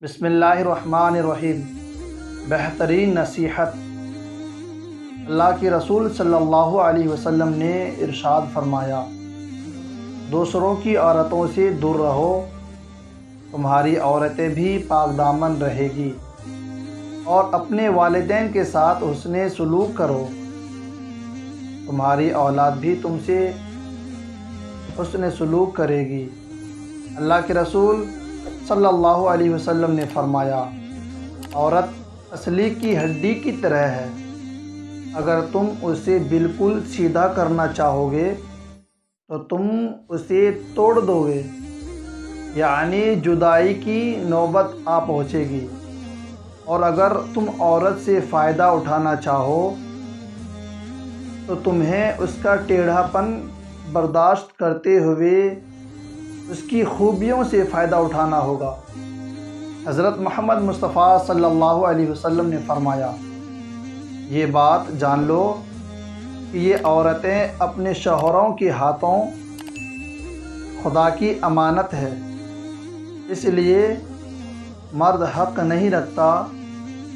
بسم اللہ الرحمن الرحیم۔ بہترین نصیحت۔ اللہ کے رسول صلی اللہ علیہ وسلم نے ارشاد فرمایا، دوسروں کی عورتوں سے دور رہو، تمہاری عورتیں بھی پاک دامن رہے گی، اور اپنے والدین کے ساتھ حسن سلوک کرو، تمہاری اولاد بھی تم سے حسن سلوک کرے گی۔ اللہ کے رسول صلی اللہ علیہ وسلم نے فرمایا، عورت اصلی کی ہڈی کی طرح ہے، اگر تم اسے بالکل سیدھا کرنا چاہو گے تو تم اسے توڑ دو گے، یعنی جدائی کی نوبت آ پہنچے گی، اور اگر تم عورت سے فائدہ اٹھانا چاہو تو تمہیں اس کا ٹیڑھا پن برداشت کرتے ہوئے اس کی خوبیوں سے فائدہ اٹھانا ہوگا۔ حضرت محمد مصطفیٰ صلی اللہ علیہ وسلم نے فرمایا، یہ بات جان لو کہ یہ عورتیں اپنے شوہروں کے ہاتھوں خدا کی امانت ہے، اس لیے مرد حق نہیں رکھتا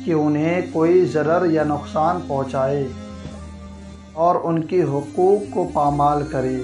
کہ انہیں کوئی ضرر یا نقصان پہنچائے اور ان کے حقوق کو پامال کرے۔